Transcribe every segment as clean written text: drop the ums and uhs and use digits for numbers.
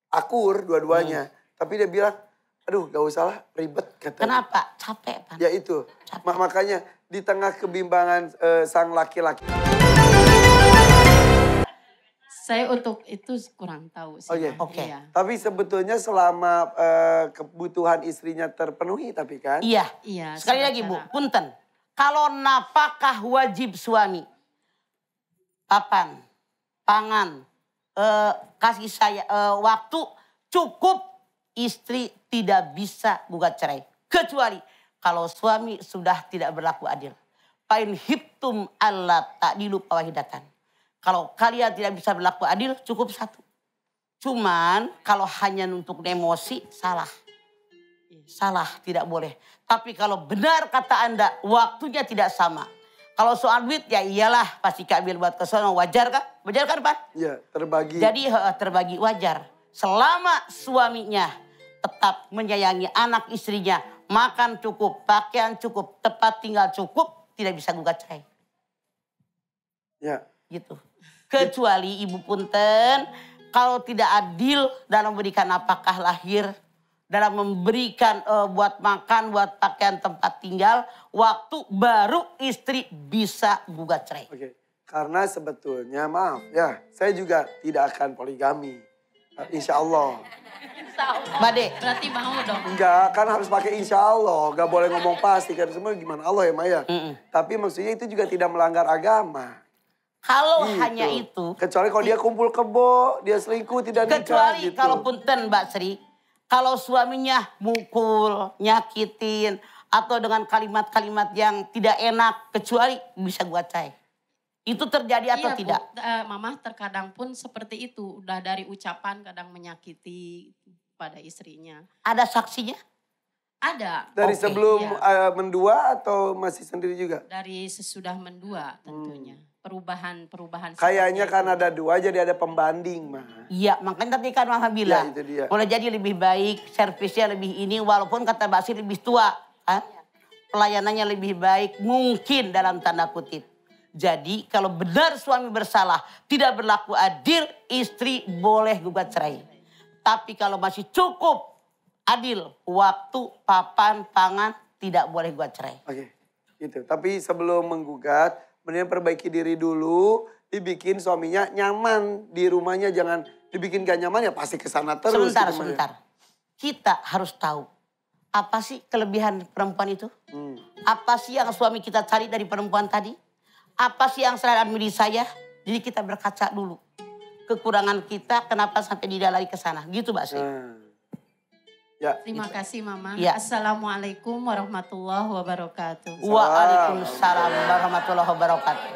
akur dua-duanya. Tapi dia bilang, aduh gak usah lah ribet katanya. Kenapa? Capek Pan. Ya itu, makanya di tengah kebimbangan sang laki-laki. Saya untuk itu kurang tahu sih. Oke. Iya. Tapi sebetulnya selama kebutuhan istrinya terpenuhi tapi kan? Iya. Iya. Sekali lagi Bu, punten. Kalau napakah wajib suami, papan, pangan, kasih waktu cukup, istri tidak bisa gugat cerai. Kecuali kalau suami sudah tidak berlaku adil. Pain hiptum alla ta'dilu fawahidatan. Kalau kalian tidak bisa berlaku adil, cukup satu. Cuman kalau hanya untuk emosi, salah. Salah, tidak boleh. Tapi kalau benar kata Anda, waktunya tidak sama. Kalau soal duit, ya iyalah pasti keambil buat kesono. Wajar kan? Wajar kan Pak? Iya, terbagi. Jadi terbagi wajar. Selama suaminya tetap menyayangi anak istrinya, makan cukup, pakaian cukup, tempat tinggal cukup, tidak bisa gugat cerai. Ya. Gitu. Kecuali Ibu punten, kalau tidak adil dalam memberikan nafkah lahir, dalam memberikan buat makan, buat pakaian, tempat tinggal, waktu baru istri bisa gugat cerai. Oke, karena sebetulnya maaf ya, saya juga tidak akan poligami. Insya Allah. Bade. Berarti mau dong. Enggak, kan harus pakai insya Allah. Gak boleh ngomong pasti, kan semua gimana Allah ya Maya. Tapi maksudnya itu juga tidak melanggar agama. Kalau gitu. hanya itu. Kecuali kalau dia kumpul kebo, dia selingkuh, tidak nikah. Kecuali gitu. kalau punten Mbak Sri. Kalau suaminya mukul, nyakitin, atau dengan kalimat-kalimat yang tidak enak. Kecuali bisa gugat cerai. Itu terjadi atau tidak? Mama terkadang pun seperti itu. Udah dari ucapan kadang menyakiti pada istrinya. Ada saksinya? Ada. Dari sebelum iya. mendua atau masih sendiri juga? Dari sesudah mendua tentunya. Perubahan. Kayaknya kan ada dua jadi ada pembanding mah. Iya, makanya tadi kan Mama bilang. Ya, itu dia. Boleh jadi lebih baik, servisnya lebih ini, walaupun kata Mbak Sri lebih tua. Kan? Pelayanannya lebih baik, mungkin dalam tanda kutip. Jadi kalau benar suami bersalah, tidak berlaku adil, istri boleh gugat cerai. Tapi kalau masih cukup adil, waktu, papan, pangan, tidak boleh gugat cerai. Oke, gitu. Tapi sebelum menggugat, mendingan perbaiki diri dulu, dibikin suaminya nyaman di rumahnya. Jangan dibikin gak nyaman ya pasti kesana terus. Sebentar. Kita harus tahu, apa sih kelebihan perempuan itu? Apa sih yang suami kita cari dari perempuan tadi? Apa sih yang selain diri saya? Jadi kita berkaca dulu. Kekurangan kita kenapa sampai didalari ke sana. Gitu Mbak Sri. Ya. Terima kasih Mama. Ya. Assalamualaikum warahmatullahi wabarakatuh. Waalaikumsalam warahmatullahi wabarakatuh.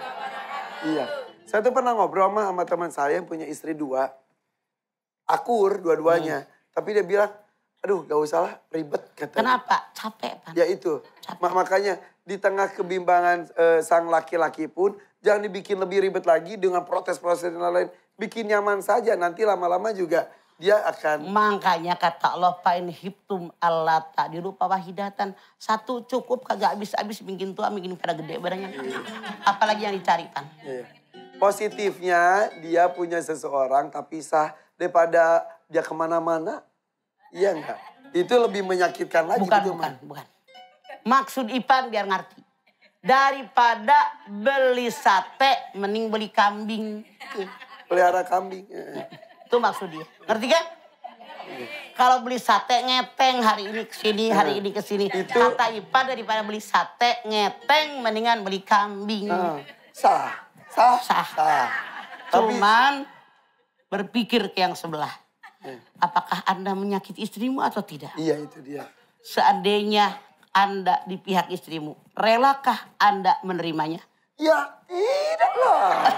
Iya. Saya tuh pernah ngobrol sama teman saya yang punya istri dua. Akur dua-duanya. Tapi dia bilang, aduh gak usah lah ribet katanya. Kenapa? Capek Pan. Ya itu. Makanya di tengah kebimbangan sang laki-laki pun jangan dibikin lebih ribet lagi dengan protes-protes dan lain-lain. Bikin nyaman saja, nanti lama-lama juga dia akan... Makanya kata Allah, pain hiptum alla ta'dilu fawahidatan. Satu cukup, kagak habis-habis, bikin tua, bikin pada gede barangnya. Apalagi yang dicari Pan. Iya. Positifnya dia punya seseorang tapi sah daripada dia kemana-mana. Iya enggak? Itu lebih menyakitkan lagi. Bukan. Maksud Ipan biar ngerti. Daripada beli sate, mending beli kambing. Pelihara kambing. Itu maksud dia. Ngerti kan? Kalau beli sate ngeteng hari ini kesini, hari ini kesini. Kata Ipan daripada beli sate ngeteng, mendingan beli kambing. Sah. Cuman berpikir ke yang sebelah. Apakah Anda menyakiti istrimu atau tidak? Iya itu dia. Seandainya Anda di pihak istrimu, relakah Anda menerimanya? Ya tidaklah.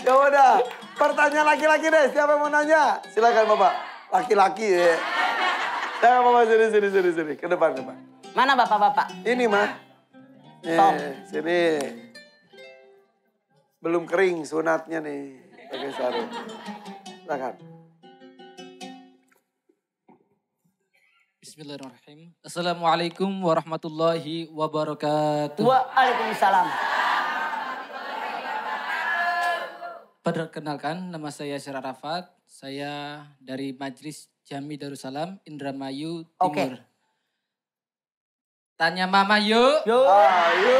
Ya udah, pertanyaan laki-laki deh. Siapa yang mau nanya? Silakan Bapak. Laki-laki ya. Saya Bapak sini. Ke depan. Mana bapak-bapak? Ini mah. Sini. Belum kering sunatnya nih. Pakai sarung. Silakan. Bismillahirrahmanirrahim. Assalamualaikum warahmatullahi wabarakatuh. Waalaikumsalam. Perkenalkan, nama saya Syar Arafat. Saya dari Majelis Jami Darussalam, Indramayu Oke. Timur. Tanya Mama yuk. Ayo.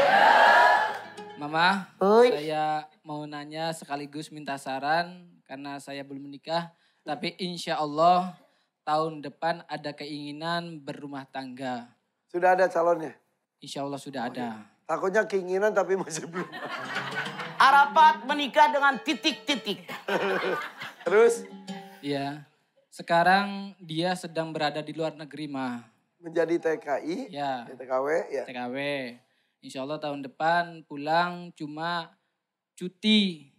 Mama, Oi. saya mau nanya sekaligus minta saran karena saya belum menikah. Tapi insya Allah tahun depan ada keinginan berumah tangga. Sudah ada calonnya? Insya Allah sudah ada. Takutnya keinginan tapi masih belum. Arafat menikah dengan titik-titik. Terus Iya. Sekarang dia sedang berada di luar negeri, Ma. menjadi TKI, Ya, TKW, ya. TKW. Insya Allah tahun depan pulang cuma cuti.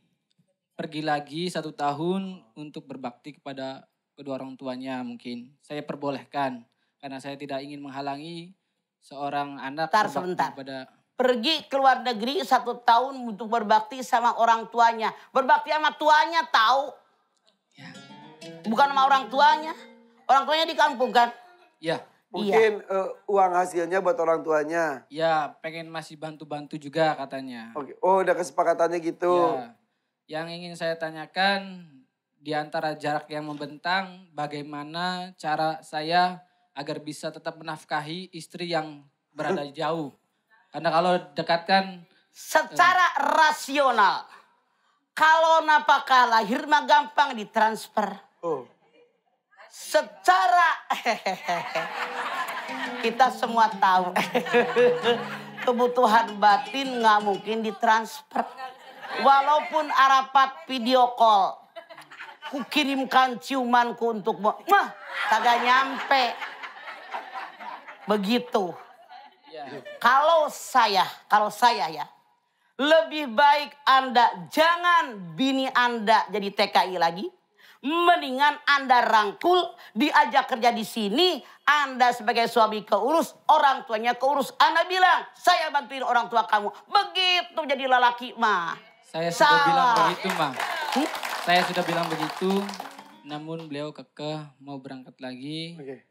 Pergi lagi 1 tahun untuk berbakti kepada kedua orang tuanya mungkin. Saya perbolehkan. Karena saya tidak ingin menghalangi seorang anak Bentar, berbakti sebentar. kepada... Pergi ke luar negeri 1 tahun untuk berbakti sama orang tuanya. Berbakti sama tuanya tahu. Ya. Bukan sama orang tuanya. Orang tuanya di kampung kan? Ya, Mungkin uang hasilnya buat orang tuanya. ya pengen masih bantu-bantu juga katanya. Oke. Oh, udah kesepakatannya gitu. Ya. Yang ingin saya tanyakan di antara jarak yang membentang, bagaimana cara saya agar bisa tetap menafkahi istri yang berada jauh. Karena kalau dekatkan, Secara rasional. Kalau napakah lahir mah gampang ditransfer. Oh. Secara kita semua tahu kebutuhan batin nggak mungkin ditransfer. Walaupun Arafat video call, ku kirimkan ciumanku untukmu, mah kagak nyampe. Begitu. ya, Kalau saya ya, lebih baik Anda jangan bini Anda jadi TKI lagi. Mendingan Anda rangkul, diajak kerja di sini, Anda sebagai suami keurus, orang tuanya keurus. Anda bilang, saya bantuin orang tua kamu. Begitu jadi lelaki mah. saya sudah bilang Salah. begitu, Ma. Saya sudah bilang begitu, namun beliau kekeh mau berangkat lagi. Oke.